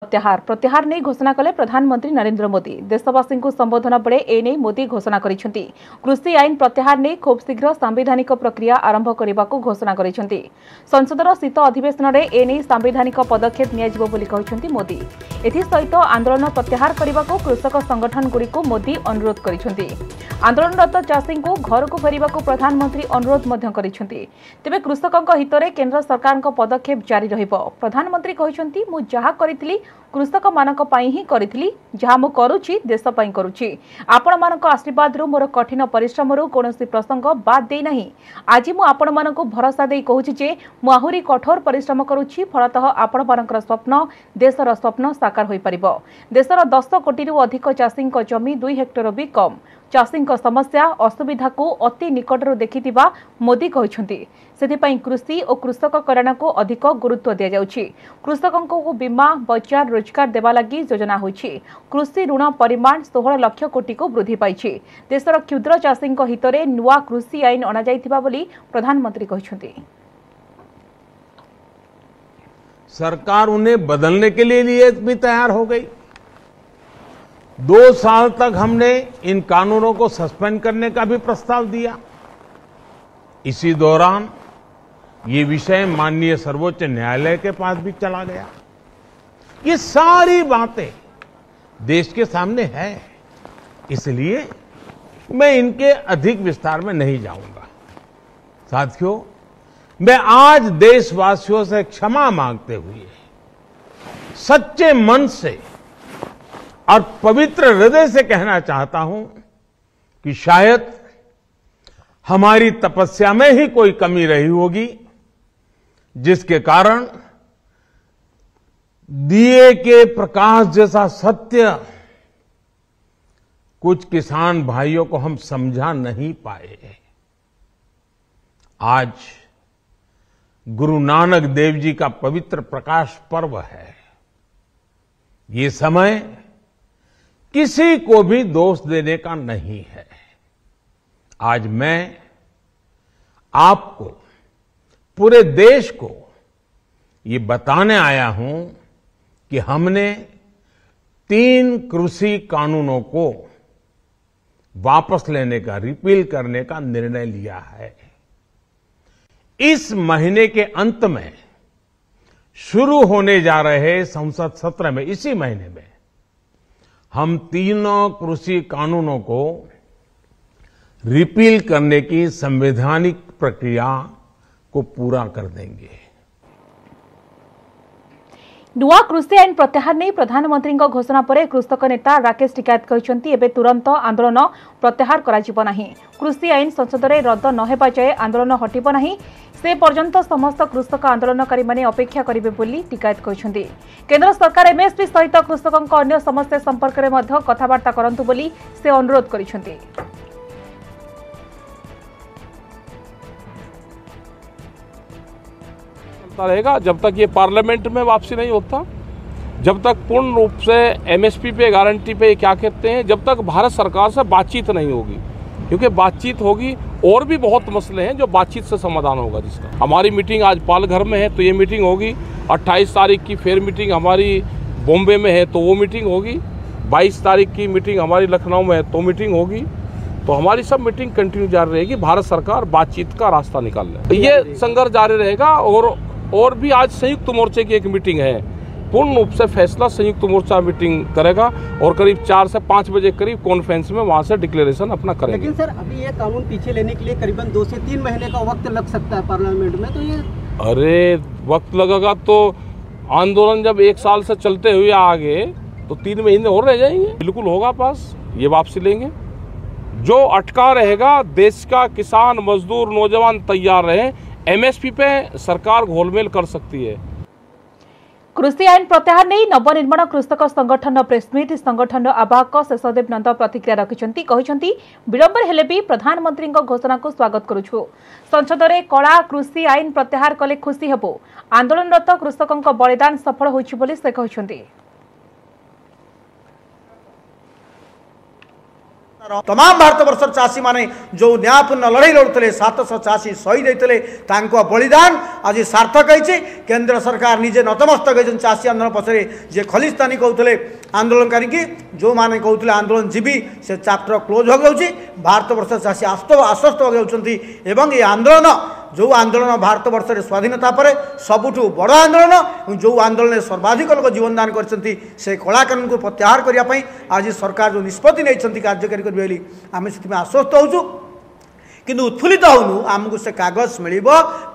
प्रत्याहार नहीं घोषणा कले प्रधानमंत्री नरेंद्र मोदी। देशवासी को संबोधन बेले एने मोदी घोषणा करिसेंती। कृषि आईन प्रत्याहार नहीं खूब शीघ्र संवैधानिक प्रक्रिया आरंभ करने को घोषणा करिसेंती। संसदर शीत अधिवेशन में एने संवैधानिक पदक्षेप नियाजिबो बोली कहिसेंती मोदी। एथिसहित आंदोलन प्रत्याहार करने को कृषक संगठन गुड़िक मोदी अनुरोध करिसेंती। आंदोलनरत चाषी को घर को फेरने को प्रधानमंत्री अनुरोध मध्य करिसेंती। तेबे कृषकों हित में केंद्र सरकार पदक्षेप जारी रहिबो। प्रधानमंत्री कहिसेंती मु जहा करिथिली कृषक मानक पई ही करिथिली, जहा मु करूची देश पई करूची। आपण मानक आशीर्वाद रु मोर कठिन परिश्रम रु कोनोसी प्रसंग बाद दे नहीं। आज मु आपण मानक भरोसा दे कहूची जे मु आहुरी कठोर परिश्रम करूची। फलतः आपण मानकर स्वप्न देशर स्वप्न साकार होई परिबो। देशर 10 कोटी रु अधिक चाषी जमी 2 हेक्टर भी कम। चाषी समस्या असुविधा को अति निकटरू देखिथिबा मोदी कहते से कृषि और कृषक कल्याण को अधिक गुरुत्व दि जाउछि। कृषकों को बीमा बजार रोजगार देवा लगी योजना होइछि। कृषि ऋण परिमाण 16 लाख कोटी को वृद्धि पाइछि। देशर क्षुद्र चाषी हित में नुआ कृषि आईन अना जाइथिबा बोली प्रधानमंत्री कहते। सरकार उन्हें बदलने के लिए भी तैयार हो गई। 2 साल तक हमने इन कानूनों को सस्पेंड करने का भी प्रस्ताव दिया। इसी दौरान ये विषय माननीय सर्वोच्च न्यायालय के पास भी चला गया। ये सारी बातें देश के सामने है, इसलिए मैं इनके अधिक विस्तार में नहीं जाऊंगा। साथियों, मैं आज देशवासियों से क्षमा मांगते हुए सच्चे मन से और पवित्र हृदय से कहना चाहता हूं कि शायद हमारी तपस्या में ही कोई कमी रही होगी, जिसके कारण दिए के प्रकाश जैसा सत्य कुछ किसान भाइयों को हम समझा नहीं पाए। आज गुरु नानक देव जी का पवित्र प्रकाश पर्व है। ये समय किसी को भी दोष देने का नहीं है। आज मैं आपको, पूरे देश को ये बताने आया हूं कि हमने 3 कृषि कानूनों को वापस लेने का, रिपील करने का निर्णय लिया है। इस महीने के अंत में शुरू होने जा रहे संसद सत्र में, इसी महीने में हम 3 कृषि कानूनों को रिपील करने की संवैधानिक प्रक्रिया को पूरा कर देंगे। नुआ कृषि आईन प्रत्याहार नहीं प्रधानमंत्री घोषणा पर कृषक नेता राकेश टिकैत कहते एबे तुरंत आंदोलन प्रत्याहार कराजिबो नाही। कृषि आईन संसद में रद्द न हेबा जाए आंदोलन हटिबो नाही। से पर्यंत समस्त कृषक आंदोलनकारी माने अपेक्षा करिवे बोली टिकैत कहते। केंद्र सरकार एमएसपी सहित कृषकों अन्य समस्या संपर्क में मध्य कथबार्ता करंतु बोली से अनुरोध करिसेंती। रहेगा जब तक ये पार्लियामेंट में वापसी नहीं होता, जब तक पूर्ण रूप से एमएसपी पे, गारंटी पे, क्या कहते हैं, जब तक भारत सरकार से बातचीत नहीं होगी। क्योंकि बातचीत होगी और भी बहुत मसले हैं जो बातचीत से समाधान होगा। जिसका हमारी मीटिंग आज पालघर में है तो ये मीटिंग होगी। 28 तारीख की फिर मीटिंग हमारी बॉम्बे में है तो वो मीटिंग होगी। 22 तारीख की मीटिंग हमारी लखनऊ में है तो मीटिंग होगी। तो हमारी सब मीटिंग कंटिन्यू जारी रहेगी। भारत सरकार बातचीत का रास्ता निकाल ले, ये संघर्ष जारी रहेगा। और भी आज संयुक्त मोर्चे की एक मीटिंग है। पूर्ण रूप से फैसला संयुक्त मोर्चा मीटिंग करेगा और करीब 4 से 5 बजे करीब कॉन्फ्रेंस में वहां से डिक्लेरेशन अपना करेंगे। लेकिन सर, अभी ये कानून पीछे लेने के लिए करीबन 2 से 3 महीने का वक्त लग सकता है पार्लियामेंट में, तो ये अरे वक्त लगेगा तो आंदोलन जब 1 साल से चलते हुए आगे तो 3 महीने और रह जाएंगे। बिल्कुल होगा पास, ये वापसी लेंगे। जो अटका रहेगा, देश का किसान, मजदूर, नौजवान तैयार रहे। एमएसपी पे सरकार घोलमेल कर सकती है। कृषि आईन प्रत्याहार नहीं नवनिर्माण कृषक संगठन प्रेसमिट संगठन आवाहक शेषदेव नंद प्रतिक्रिया रखिंट। कहते विलंबर हेले भी प्रधानमंत्री घोषणा को स्वागत करुछु। संसद में कड़ा कृषि आईन प्रत्याहार कले खुशी हेबो। आंदोलनरत कृषकों बलिदान सफल होइछि बोली से कहते। तमाम भारत वर्षर चाषी माने जो न्यायपूर्ण लड़ाई लड़ुते 700 चाषी शहीद होते बलिदान आज सार्थक होती। केंद्र सरकार निजे नतमस्तक होती चाषी आंदोलन पछरे जे खलिस्तानी कहते आंदोलनकारी की जो माने कहते आंदोलन जीवी से चैप्टर क्लोज हो जाऊँगी। भारत वर्ष चाषी आश्वस्त हो जाती एवं ये आंदोलन जो आंदोलन भारत वर्ष स्वाधीनता पर सबुठु बड़ आंदोलन जो आंदोलन सर्वाधिक लोक जीवनदान करछंती से कला कानून को प्रत्याहार करने आज सरकार जो निष्पत्ति नहीं कार्यकारी करेंगे आम से आश्वस्त होचु किंतु उत्फुल्लित होनु आमको से कागज मिल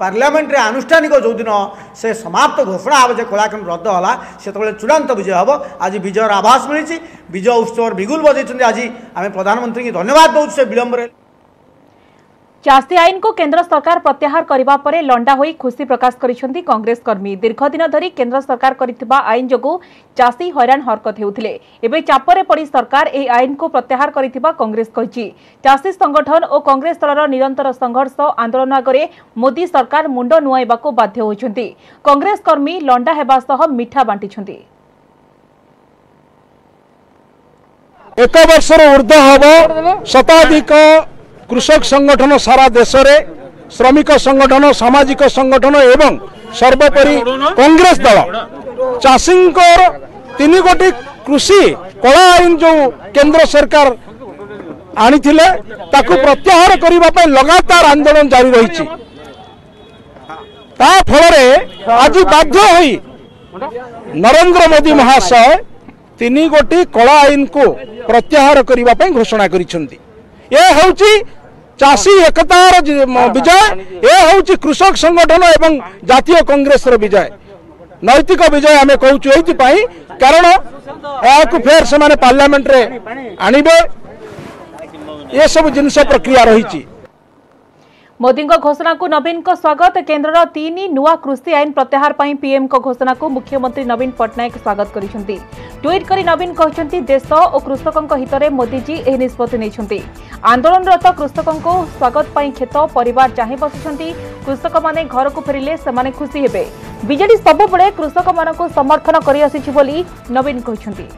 पार्लियामेंट रे आनुष्ठानिक जो दिन से समाप्त घोषणा हम जो कला कानून रद्द होला से चूड़ांत विजय हम आज विजयर आभास मिली विजय उत्सव बिगुल बजाई आज आम प्रधानमंत्री की धन्यवाद दौर से विलंब चाषी आईन को केंद्र सरकार प्रत्याहार करने पर लंडा होई खुशी प्रकाश करिसेंती कांग्रेस कर्मी। दीर्घ दिन धरी केंद्र सरकार करिथिबा आईन जोगु चाषी हैरान हरकत हेउथिले। एबे चापरे पड़ी सरकार ए आईन को प्रत्याहार करिथिबा कांग्रेस कहिछि। चाषी संगठन और कांग्रेस दलर निरंतर संघर्ष आंदोलन आगरे मोदी सरकार मुंड नुआइबाको बाध्य होइछंती। कांग्रेस कर्मी लंडा हेबा सह मिठा बांटिछंती। एक वर्षर ऊर्ध्व हब शताधिक कृषक संगठन सारा देश में श्रमिक संगठन सामाजिक संगठन एवं सर्वोपरि कांग्रेस दल चाषी 3 कोटी कृषि कला आईन जो केंद्र सरकार आनी ताकू प्रत्याहार करने लगातार आंदोलन जारी रही फल आज बाध्य होई नरेंद्र मोदी महाशय 3 कोटी कला आईन को प्रत्याहार करने घोषणा करिसेंती। ये हूँ चाषी एकतार विजय, ये हूँ कृषक संगठन एवं जातीय कांग्रेस विजय, नैतिक विजय आम कहूँ कारण या फेर से पार्लियामेंट रे आणिबे ये सब जिनस प्रक्रिया रही। मोदी घोषणा को नवीन को स्वागत। केंद्र 3 नुआ कृषि आईन प्रत्याहार पर पीएम को घोषणा को मुख्यमंत्री नवीन पट्टनायक स्वागत करिसेंती। ट्वीट करी नवीन कहते देश और कृषकों हित में मोदीजी यह निष्पत्ति नहीं। आंदोलनरत कृषकों को स्वागत पर खेत परिवार चाहे बसुंट। कृषक माने घर को फेरिले से खुशी हेबे। बीजेडी सबुबले कृषक मानक समर्थन करि आसिछि बोली नवीन कहते।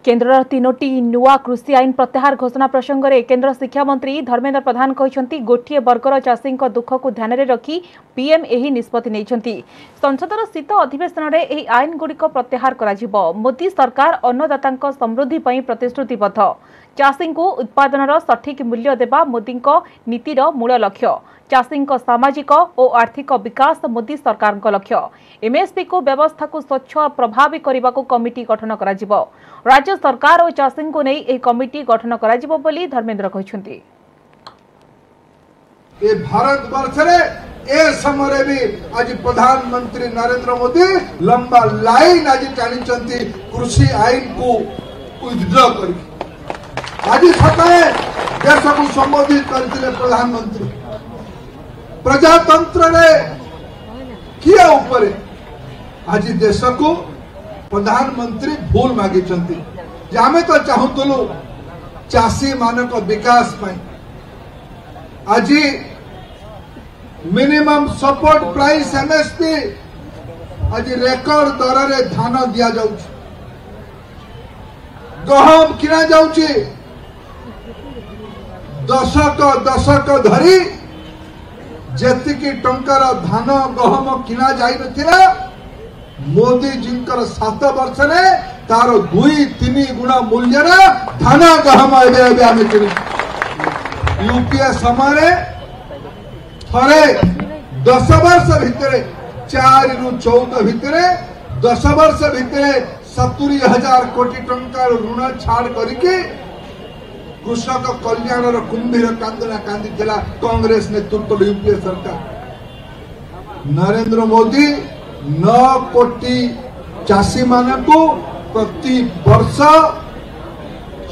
केंद्र 3टी नुआ कृषि आईन प्रत्याहार घोषणा प्रसंग में केंद्र शिक्षा मंत्री धर्मेंद्र प्रधान कहते गोटे वर्गर चाषी दुख को ध्यान में रखी पीएम यही निष्पत्ति नहीं। संसदर शीत अधिवेशन में यह आईन गुड़िक प्रत्याहार करा। मोदी सरकार अन्नदाता समृद्धि पर प्रतिश्रुतिबद्ध। चाषी को उत्पादन सठिक मूल्य देवा मोदी नीतिर मूल लक्ष्य। चाषी सामाजिक और आर्थिक विकास मोदी सरकार लक्ष्य। एमएसपी को व्यवस्था को स्वच्छ और प्रभावी करने को कमिटी गठन करा। राज्य सरकार और चाषी को नहीं एक कमिटी गठन करा बोली धर्मेंद्र कहते। भारत वर्ष ए समय भी आज प्रधानमंत्री नरेंद्र मोदी लंबा लाइन आज टाणी कृषि आईन को विथड्रॉ कर आज सकाळे देश को संबोधित करते प्रधानमंत्री प्रजातंत्र रे किया ऊपर आज देश को प्रधानमंत्री भूल मागी आमे तो चाहूलु चाषी मानक विकास आज मिनिमम सपोर्ट प्राइस एमएसपी आज रेकर्ड दर रे धान दिया जाउछ। गहम किना जाउछि दशक धरी जेतिकी टंकार धान गहम किना जाई नथिला मोदी जींकर 7 वर्ष रे तार 2-3 गुणा मूल्य रे धान गहम एबे आमे किनी यूपीए समय थरे 10 वर्ष भितर 4 रु 14 भितर 10 वर्ष भितर 70,000 कोटी टंका ऋण छाड़ करके कृषक कल्याण कुंभीर कांदना कांदी कांग्रेस नेतृत्व यूपीए सरकार। नरेंद्र मोदी 9 कोटी चाषी मानक प्रति वर्ष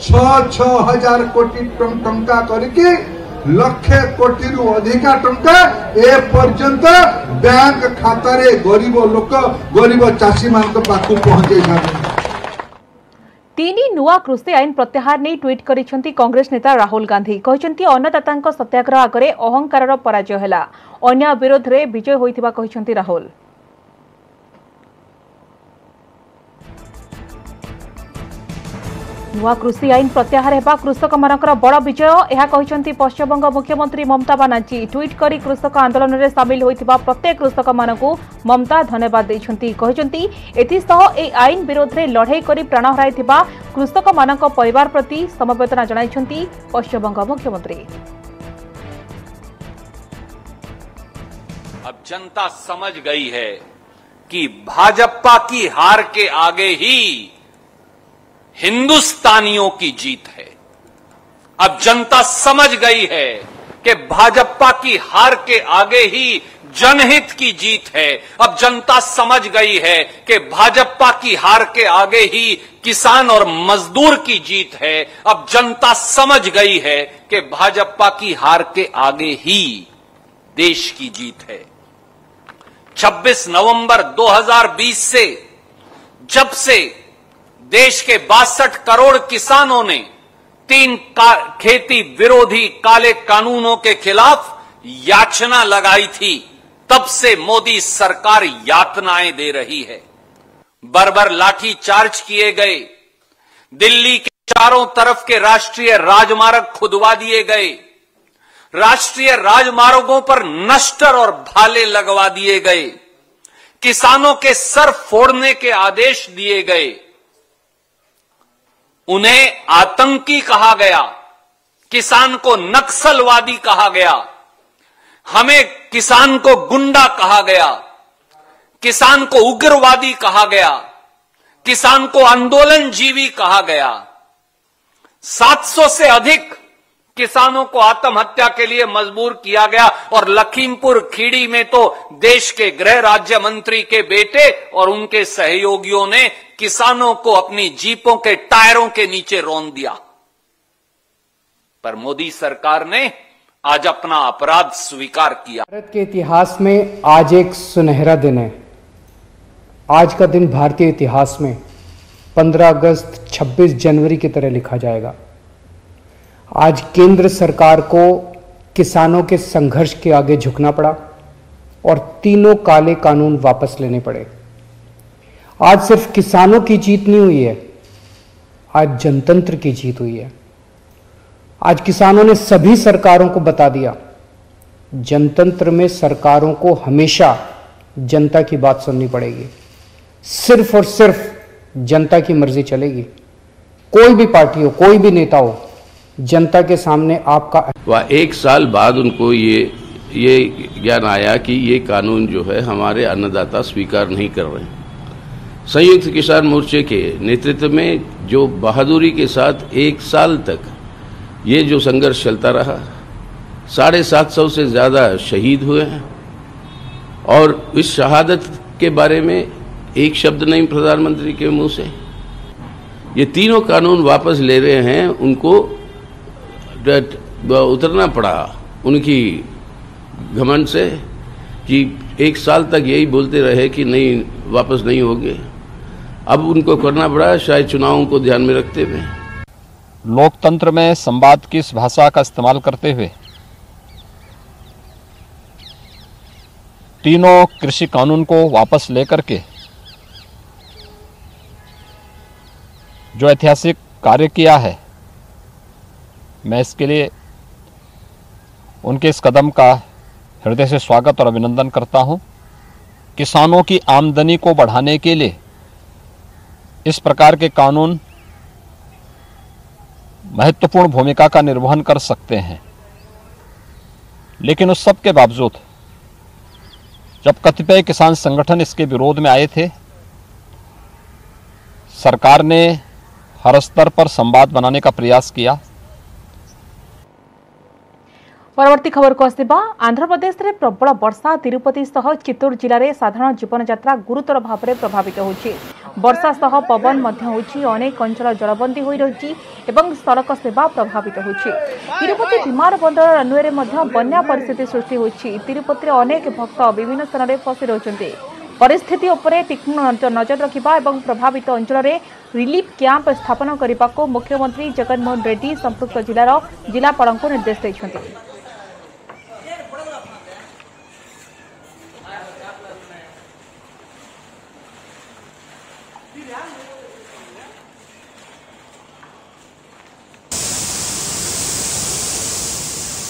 6,000 कोटी टंका करके लक्षे कोटी रु अधिका टंका ए पर्यंत बैंक खाता रे गरीब लोक गरीब चाषी मान पाखु पहुंचे। तीन नुआ कृषि आईन प्रत्याहार नहीं ट्वीट करिसेंती कांग्रेस नेता राहुल गांधी कहते अन्नदाता सत्याग्रह आगे अहंकार पराजय है अन्य विरोध में विजय होइथिबा कहिसेंती राहुल। नुआ कृषि आईन प्रत्याहार हेबा कृषक मानकर बड़ विजय यह कहते पश्चिमबंग मुख्यमंत्री ममता बानार्जी ट्वीट करी कृषक आंदोलन में सामिल होइथिबा प्रत्येक कृषक मानकु ममता धन्यवाद देइछंती कहते एथिसह ए आईन विरोध में लड़ाई करी प्राण हराइथिबा कृषक मानक परिवार प्रति समवेदना जणाइछंती पश्चिमबंग मुख्यमंत्री। अब जनता समझ गई है कि भाजपा की हार के आगे ही हिंदुस्तानियों की जीत है। अब जनता समझ गई है कि भाजपा की हार के आगे ही जनहित की जीत है। अब जनता समझ गई है कि भाजपा की हार के आगे ही किसान और मजदूर की जीत है। अब जनता समझ गई है कि भाजपा की हार के आगे ही देश की जीत है। 26 नवंबर 2020 से जब से देश के 62 करोड़ किसानों ने 3 खेती विरोधी काले कानूनों के खिलाफ याचना लगाई थी, तब से मोदी सरकार यातनाएं दे रही है। बर्बर लाठी चार्ज किए गए, दिल्ली के चारों तरफ के राष्ट्रीय राजमार्ग खुदवा दिए गए, राष्ट्रीय राजमार्गों पर नश्तर और भाले लगवा दिए गए, किसानों के सर फोड़ने के आदेश दिए गए, उन्हें आतंकी कहा गया, किसान को नक्सलवादी कहा गया, हमें किसान को गुंडा कहा गया, किसान को उग्रवादी कहा गया, किसान को आंदोलनजीवी कहा गया। 700 से अधिक किसानों को आत्महत्या के लिए मजबूर किया गया और लखीमपुर खीरी में तो देश के गृह राज्य मंत्री के बेटे और उनके सहयोगियों ने किसानों को अपनी जीपों के टायरों के नीचे रौंद दिया। पर मोदी सरकार ने आज अपना अपराध स्वीकार किया। भारत के इतिहास में आज एक सुनहरा दिन है। आज का दिन भारतीय इतिहास में 15 अगस्त 26 जनवरी की तरह लिखा जाएगा। आज केंद्र सरकार को किसानों के संघर्ष के आगे झुकना पड़ा और तीनों काले कानून वापस लेने पड़े। आज सिर्फ किसानों की जीत नहीं हुई है, आज जनतंत्र की जीत हुई है। आज किसानों ने सभी सरकारों को बता दिया, जनतंत्र में सरकारों को हमेशा जनता की बात सुननी पड़ेगी, सिर्फ और सिर्फ जनता की मर्जी चलेगी। कोई भी पार्टी हो, कोई भी नेता हो, जनता के सामने आपका। वह 1 साल बाद उनको ये ज्ञान आया कि ये कानून जो है हमारे अन्नदाता स्वीकार नहीं कर रहे हैं। संयुक्त किसान मोर्चे के नेतृत्व में जो बहादुरी के साथ 1 साल तक ये जो संघर्ष चलता रहा, 750 से ज़्यादा शहीद हुए हैं और इस शहादत के बारे में एक शब्द नहीं प्रधानमंत्री के मुंह से। ये तीनों कानून वापस ले रहे हैं, उनको उतरना पड़ा उनकी घमंड से कि 1 साल तक यही बोलते रहे कि नहीं वापस नहीं होंगे। अब उनको करना पड़ा, शायद चुनावों को ध्यान में रखते हुए। लोकतंत्र में संवाद की इस भाषा का इस्तेमाल करते हुए तीनों कृषि कानून को वापस लेकर के जो ऐतिहासिक कार्य किया है, मैं इसके लिए उनके इस कदम का हृदय से स्वागत और अभिनंदन करता हूं। किसानों की आमदनी को बढ़ाने के लिए इस प्रकार के कानून महत्वपूर्ण भूमिका का निर्वहन कर सकते हैं, लेकिन उस सब के बावजूद जब कतिपय किसान संगठन इसके विरोध में आए थे, सरकार ने हर स्तर पर संवाद बनाने का प्रयास किया। परवर्ती खबर को आसिबा। आंध्र प्रदेश में प्रबल वर्षा तिरुपति सह चित्तूर जिले में साधारण जीवन यात्रा गुरुतर भाव में प्रभावित होछि। वर्षा सह पवन मध्य होछि, अनेक अंचल जलबंदी होई रहिछि एवं सड़क सेवा प्रभावित होछि। तिरुपति विमान बंदर रनवे में बन्या परिस्थिति सृष्टि होछि। तिरुपति अनेक भक्त विभिन्न स्थान में फसी रहिछन्ति। परिस्थिति उपरे तीक्ष्ण नजर रखिबा एवं प्रभावित अंचल में रिलीफ कैंप स्थापन करने को मुख्यमंत्री जगनमोहन रेड्डी संपृक्त जिलार जिलापाल को निर्देश देते।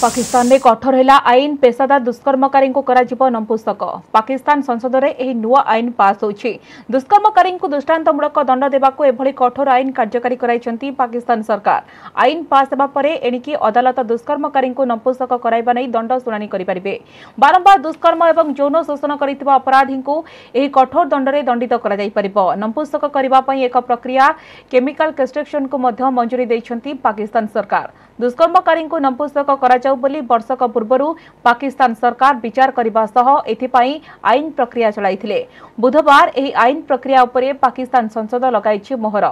पाकिस्तान में कठोर है आईन पेशादार दुष्कर्मकारी को करा नपुंसक। पाकिस्तान संसद में यह नुआ आईन पास होछि। दुष्कर्मकारी को दृष्टांतमूलक दंड देवाक एभली कठोर आईन कार्यकारी कराइछंती पाकिस्तान सरकार। आईन पास हेबा परे एणिकी अदालत दुष्कर्मकारी को नपुंसक कराइबा नै दंड शुणाणी करिपारिबे। बारंबार दुष्कर्म एवं यौन शोषण करितबा अपराधी को एही कठोर दंड रे दंडित करा जाई परिबो। नपुंसक करिबा पई एक प्रक्रिया केमिकल कैस्ट्रेक्शन को मध्य मंजूरी दैछंती पाकिस्तान सरकार। दुष्कर्मकारी को नपुंसक करा जाऊ बोली वर्षक पूर्व पाकिस्तान सरकार विचार करने सह एथिपाई आईन प्रक्रिया चलाइथिले। बुधवार एही आईन प्रक्रिया उपरे पाकिस्तान संसद लगाइछि मोहर।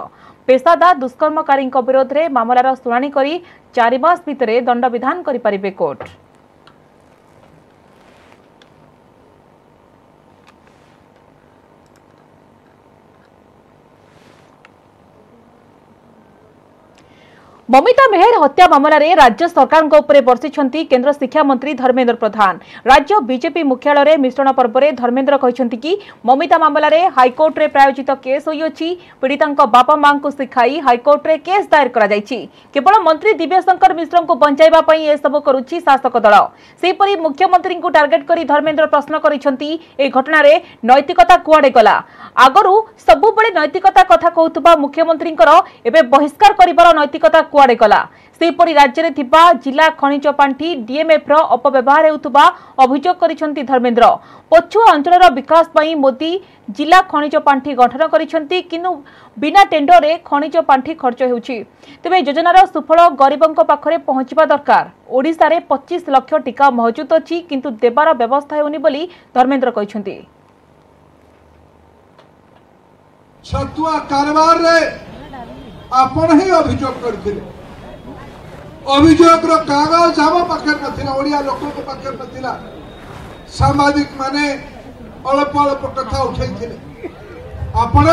पेशादार दुष्कर्मकारी विरोध में मामलार शुणाणी करी 4 मास भितर दंड विधान करिपारिबे कोर्ट। ममिता मेहर हत्या मामला रे राज्य सरकार बर्षिछंती केंद्र शिक्षा मंत्री धर्मेंद्र प्रधान। राज्य बीजेपी मुख्यालय मिश्रण पर्व में धर्मेंद्र कहते कि ममिता मामला रे हाईकोर्ट रे प्रायोजित केस होइछि। पीड़िता बापा मां को शिखाई हाईकोर्ट रे केस दायर करा जाइछि। केवल मंत्री दिव्यशंकर मिश्र को बंचाइबा पई ए सब करुछि शासक दल। सेपरि मुख्यमंत्री को टार्गेट करी धर्मेंद्र प्रश्न करिछंती ए घटना रे नैतिकता कुआडे गला। आगरु सबु बळे नैतिकता कथा कहउतबा मुख्यमंत्री एबे बहिष्कार करिबार नैतिकता कुआडे गला। सेपरि राज्य रे थिबा जिला खनिज पांठी डीएमएफ रो अपव्यवहार हेउतबा अभियोग करिसंती धर्मेंद्र। पछुआ अंचलर विकास पई मोदी जिला खनिज पांठी गठन करिसंती किनु बिना टेंडर रे खनिज पांठी खर्च हेउछि। तेबे योजनार सुफल गरीबंक पाखरे पहुंचबा दरकार। ओडिसा रे 25 लाख टीका मौजूद अछि किंतु देबार व्यवस्था हेउनी बोली धर्मेंद्र कहिसंती। छतुआ कारबार रे आपण ही अभियोग करथिले। अभियोग रो कागज हम पाखे नथिला, ओडिया लोक को पाखे नथिला। सामाजिक माने अल्प अल्प कथा उठैथिले। आपण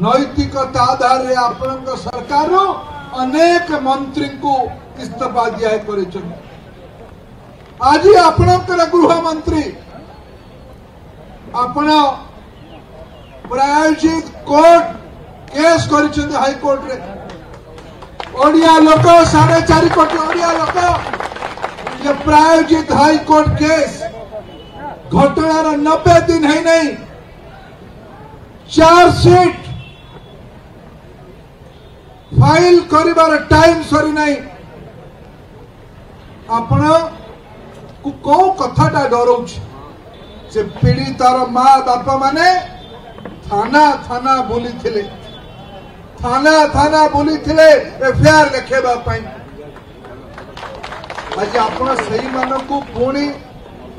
नैतिकता आधार रे आपण सरकार रो अनेक मंत्री को इस्तीफा दिया करिछन। आज आपण गृह मंत्री आपण प्रायोजित कोर्ट केस करिछन हाईकोर्ट रे। ओडिया लोक 4.5 कोटी ओडिया लोक ये प्रायोजित हाईकोर्ट केस घटनार 90 दिन है नहीं। चार्जशीट फाइल करिबार टाइम सरी नहीं। आपण को कथाटा डरौछ से पीड़ितार माँ बापा माने थाना थाना बुली थिले। थाना थाना बुली थिले एफआईआर लिखेबा पई। आज आपण सही मान को पुणी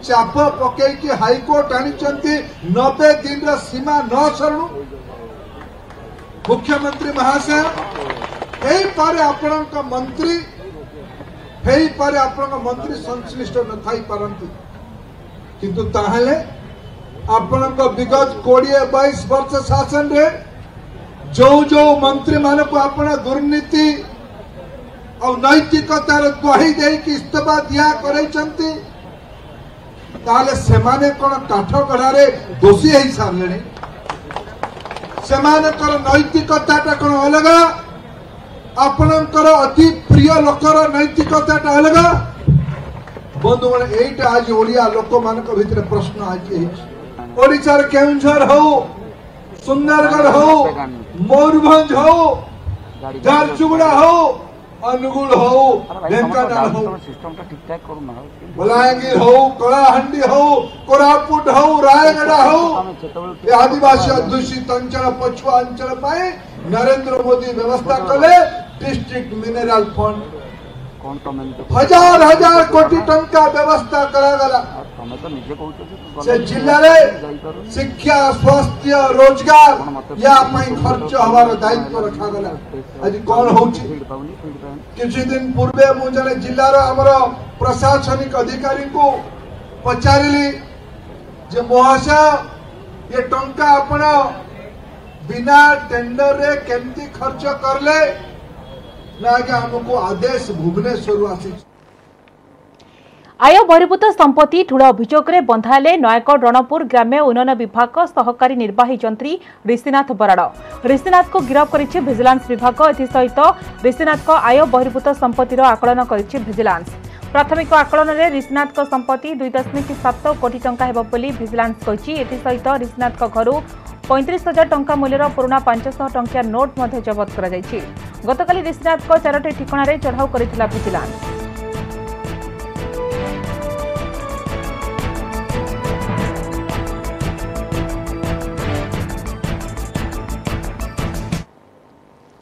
चाप पके कि हाईकोर्ट आनिचंती 90 दिन रा सीमा न सरु। मुख्यमंत्री महाशय एई पारे आपण का मंत्री हेई पारे आपण का मंत्री संश्लिष्ट न थाई परंतु किंतु ताहले आपण का विगत 20-22 वर्ष शासन रे जो जो मंत्री मान को अपना दुर्नीति और नैतिकतार ग्वाही दे कि इस्तीफा दिया करैचंती ताले सेमाने कोन काठगढ़ारे दोषी है सारले। सेमाने कर नैतिकताटा कोन अलगा, आपनकर अति प्रिय लोकर नैतिकताटा अलगा। बंधुगण एटा आज ओडिया लोक मानक भितर प्रश्न आज ओडिसा रे केउंझर हो, सुंदरगढ़ हो, मयूरभंज हो, झारसुगुड़ा हो, अनुगुल हो, ढेंकानाल हो, बलांगीर हो, कलाहांडी हो, कोरापुट हो, रायगढ़ हो, आदिवासी अध्युषित अंचल पछुआ अंचल पाए नरेंद्र मोदी व्यवस्था कले डिस्ट्रिक्ट मिनरल फंड 1000 कोटी टंका व्यवस्था करागला। से जिले रे शिक्षा स्वास्थ्य रोजगार या खर्च हमार दायित्व रखा गला। आज कौन होची किसी दिन पूर्वे मु जने जिल्लार हमर प्रशासनिक अधिकारी को पचारिली जे महाशय ये टंका आपण बिना टेंडर रे केमती खर्च करले ना कि हमको आदेश भुवनेश्वर आसी। आय बहिर्भूत संपत्ति ठूल अभियोग में बंधाले नयागढ़ रणपुर ग्राम्य उन्नयन विभाग सहकारी निर्वाही जंत्री ऋषिनाथ बराड़। ऋषिनाथ को गिरफ्त करिछि विजिलेंस विभाग। एसहित ऋषिनाथ को आय बहिर्भूत संपत्तिर आकलन करिछि विजिलेंस। प्राथमिक आकलन में ऋषिनाथ को संपत्ति 2.7 कोटी टंका हेबो बोली विजिलेंस कहिछि। एसहित ऋषिनाथ को घरु 35,000 टंका मूल्यर पुराना 500 टंकिया नोट मध्य जबत करा जायछि। गतकाली ऋषिनाथ को 4टी ठिकाना रे चढ़ाऊ करिथिला विजिलेंस।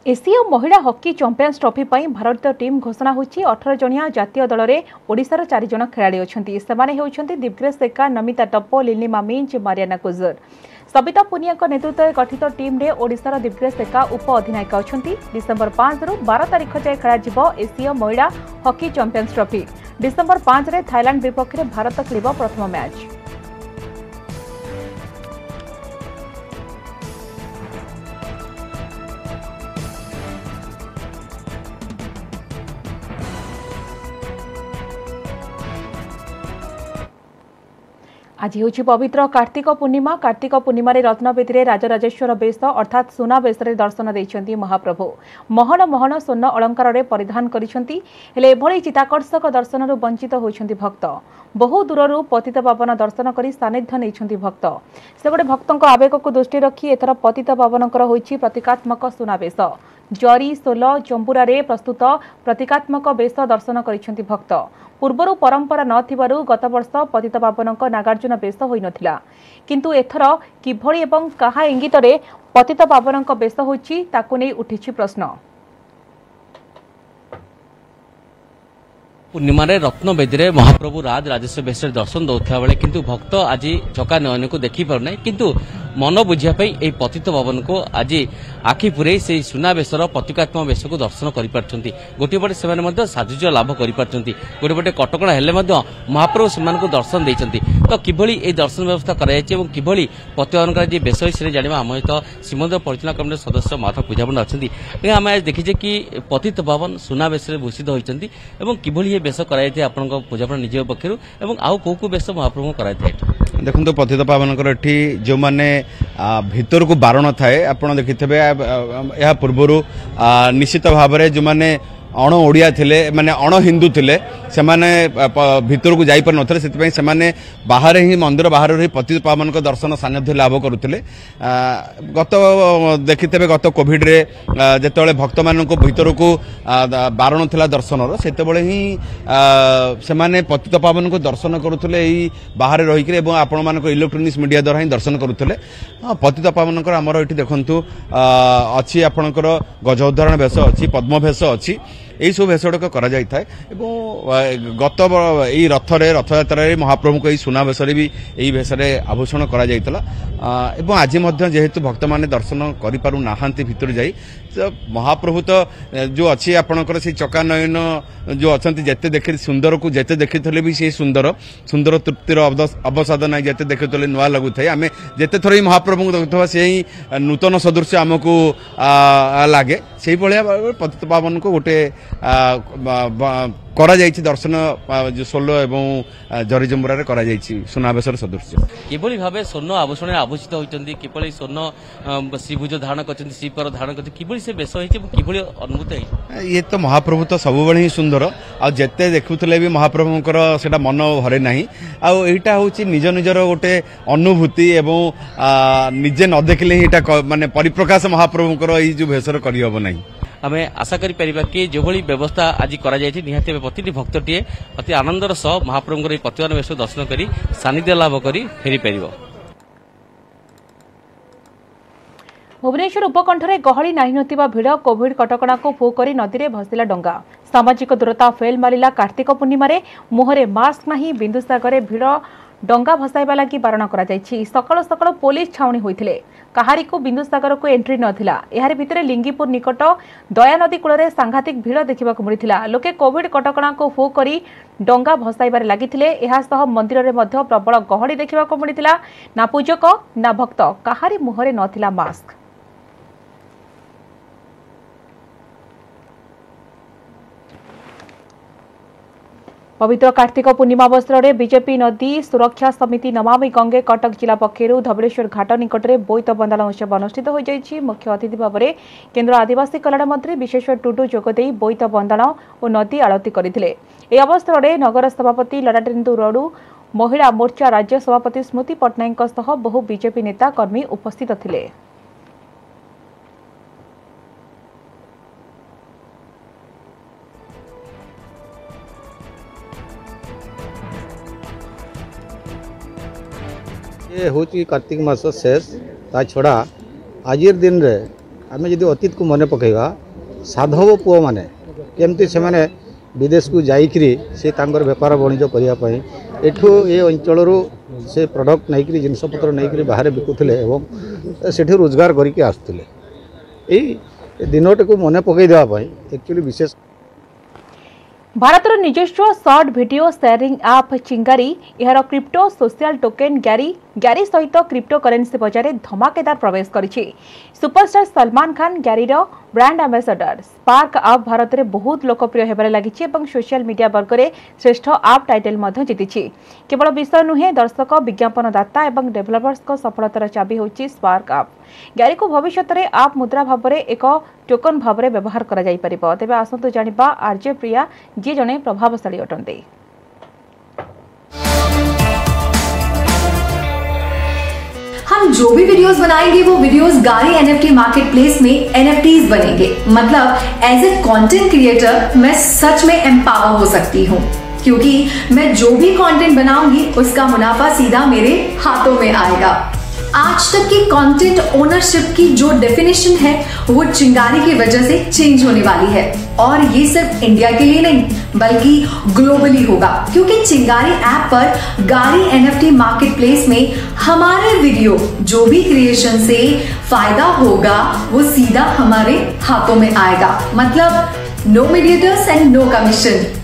एसीय महिला हॉकी चैंपियंस ट्रॉफी पर भारतीय टीम घोषणा होछि। 18 जणिया जातीय दल में ओडिशार 4 जण खेलाड़ी अछंती। सेमाने हेउछंती दिव्येश सेका, नमिता टप्पो, लिलिमा मिंच, मारियाना कुजर। सबिता पुनिया नेतृत्व में गठित टीम रे ओडिशार दिव्येश सेका उप अधिनायक अछंती। डिसेंबर 5 रु 12 तारिख जाए खेलाजिबो एसीय महिला हॉकी चैंपियंस ट्रॉफी। डिसेंबर 5 रे थाईलैंड विपक्ष में भारत खेलिबो प्रथम मैच। आज हूँ पवित्र कार्तिक पूर्णिमा। कार्तिक पूर्णिमा रत्नवेदी राजराजेश्वर बेश अर्थात सुना बेश दर्शन देइछंती महाप्रभु। महन महन स्वर्ण अलंकार रे परिधान करिछंती। हेले एभली चिताकर्षक दर्शन वंचित होइछंती भक्त। बहु दूररू पतित पावन दर्शन करी सानिध्य नैछंती भक्त। सेबडे भक्तों आवेग को दृष्टि रखी एथर पतित पावनकर होइछि प्रतीकात्मक सुनावेश। जरी सोल जंबुरा रे प्रस्तुत प्रतीकात्मक बेश दर्शन करिछंती भक्त। पूर्वरु परंपरा नथिबारु गत वर्ष पतित पावनक नागार्जुन बेश होई नथिला, किंतु एथर किभଳି एवं कहा इंगित रे पतित पावनक बेश होइछि ताकु नै उठिछि प्रश्न। पूर्णिमा रत्नवेदी महाप्रभु राज राजेश्वर बेश दर्शन दौथा बेले किंतु भक्त आज चका नयन को देखी पारना, किंतु मन बुझापी यही पतित पावन को आज आखि पुरे से सुनावेशर प्रतीकात्मक बेश को दर्शन कर गोटे पटे से साजुज्य लाभ कर गोटे पटे कटकणा हेले महाप्रभु से दर्शन देते। तो किभली ए दर्शन व्यवस्था किभली पतित बेश से जाना आम सहित श्रीमंदिर परिचालना कमिटी सदस्य माता पूजा पंडा अच्छा आम आज देखीचे कि पतित पावन सुनावेश भूषित होती किभली बेश कराई आप पूजा पंडा निज पक्षर आउ कौ बेश महाप्रभु कराई। देखो पतित पावन जो मैंने भितर को बारण थाए आप देखिथे या पूर्वर निश्चित भाव में जो मैंने अण ओडिया थिले माने अण हिंदू थिले से माने भितर को जाई पर नथले सेति से माने बाहर ही मंदिर बाहर ही पतित पावन को दर्शन सानिध्य लाभ करुथिले। गत देखिथे गत कोविड रे जेतेबेले भक्त मान को भितर को बारण थिला दर्शन रो सेतेबेले ही से माने पतित पावन को दर्शन करुथिले एई बाहर रही के एवं आपण मान को इलेक्ट्रोनिक्स मीडिया द्वारा ही दर्शन करुथिले। पतित पावन को हमर एठी देखंतु अछि आपणकर गज उद्धारण भेष अछि, पद्म भेष अछि, यही सब भेष गुड़िक कर गत यही रथयात्रा महाप्रभु को सुनावेश भी यही भेष आभूषण कर आज जेहेतु भक्त मैंने दर्शन करना भितर जाई तो महाप्रभु तो जो अच्छी आपणकर से चका नयन जो अच्छा जिते देखी सुंदर को जिते देखी भी से सुंदर सुंदर तृप्तिर अवसाद ना जिते देखी नुआ लगुए आम जिते थर ही महाप्रभु को देखुवा से ही नूतन सदृश आमको लगे से पतित पावन को गोटे करा जायछि दर्शन जो सोलो एवं जरीजमुरा रे करा जायछि सुनावेशर सदृश्य किभली भाबे स्वर्ण आभूषण आभूषित होइचंदी किभली स्वर्ण श्रीभुज धारण करचंदी श्रीपर धारण करचंदी किभली से बेश होइछि किभली अनुभूति ये तो महाप्रभु तो सब बळे ही सुंदर आ जते देखुतले भी महाप्रभुकर सेटा मन भरे नाही आ एटा होछि निज निजर गोटे अनुभूति एवं निजे न देखले ही एटा माने परिप्रकाश महाप्रभुकर ई जो भेसर करि हबो नाही। आमे आशा करि परिबा कि जो भली व्यवस्था आज करा जायछि निहाते प्रति भक्तटीए अति आनंदर सह महाप्रभुଙ୍କର ଏହି प्रतिमान बेश दर्शन करी सानिध्य लाभ करी फेरी परिबो। भुवनेश्वर उपकंठरे गहली नाही नथिबा भिड़ कोविड कटकणा को फो करी नदी रे भसिला डंगा। सामाजिक दूरता फेल मारिला कार्तिक पूर्णिमा रे मुहरे मास्क नाही बिंदुसागर भिड़ डंगा भसाइबा लागि बारण करा जायछि। सकाळ सकाळ पुलिस छाउणी होइथिले, काहारी को बिंदुसागर को एंट्री नथिला। एहार भितरे लिंगीपुर निकट दया नदी कूଳରେ सांघातिक भिड़ देखा मिलता। लोके कोविड कटकणा को फो करी डंगा भसाइबार लागिथिले। एहा सह मंदिर रे मध्य प्रबल गहଳି देखा मिलता। ना पूजक ना भक्त, काहारी मुहरे नथिला मास्क। पवित्र कार्तिक पूर्णिमा अवसर में बीजेपी नदी सुरक्षा समिति नमामि गंगे कटक जिला पक्षर धवलेश्वर घाट निकट में बोईत बंदाण उत्सव अनुष्ठित हो जाइछि। मुख्य अतिथि भाव में केन्द्र आदिवासी कल्याण मंत्री विश्वेश्वर टुडू जोगदे बोईत बंदाण और नदी आलती करथिले। ए अवसर में नगर सभापति ललाटेन्दु रडू, महिला मोर्चा राज्य सभापति स्मृति पट्टनायक सह बहु बीजेपी नेता कर्मी उपस्थित थिले। ये हूँ कार्तिक मास शेष ता छड़ा आज दिन रे आम जदि अतीत को मन पकेगा साधव पुओ माने केमती से माने विदेश को जाइकरी से तांकर व्यापार वाणिज्य करने एठू ये अंचल से प्रोडक्ट नहीं जिनपतर नहीं बाहर बिकुले और से रोजगार करके आसुले। यही दिनटी को मन पकई देवाई एक्चुअली विशेष भारतर निजस्व शॉर्ट वीडियो शेयरिंग ऐप चिंगारी यार क्रिप्टो सोशल टोकेन ग्यारी सहित क्रिप्टो करेन्सी बजार धमाकेदार प्रवेश करिछि। सुपरस्टार सलमान खान ग्यारीर brand ambassador. Spark app Bharat में बहुत लोकप्रिय होबार लागिछि एवं सोशल मीडिया वर्ग में श्रेष्ठ ऐप टाइटल मध्य जीतिछि। केवल विषय नुहे, दर्शक, विज्ञापनदाता एवं डेभलपर्स को सफलतार चाबी होछि स्पार्क ऐप। ग्यारी को भविष्य में ऐप मुद्रा भाव में एक टोकन भाव में व्यवहार करा जाई परिबो। तेबे आसंतु जानिबा आरजे प्रिया जी जने प्रभावशाली अटंते। हम जो भी वीडियोस बनाएंगे वो वीडियोस गारी एनएफटी मार्केट प्लेस में एनएफटीज बनेंगे। मतलब एज ए कंटेंट क्रिएटर मैं सच में एम्पावर हो सकती हूँ, क्योंकि मैं जो भी कंटेंट बनाऊंगी उसका मुनाफा सीधा मेरे हाथों में आएगा। आज तक की कंटेंट ओनरशिप की जो डेफिनेशन है वो चिंगारी की वजह से चेंज होने वाली है, और ये सिर्फ इंडिया के लिए नहीं बल्कि ग्लोबली होगा, क्योंकि चिंगारी ऐप पर गारी एनएफटी मार्केट प्लेस में हमारे वीडियो जो भी क्रिएशन से फायदा होगा वो सीधा हमारे हाथों में आएगा। मतलब no mediators and no commission.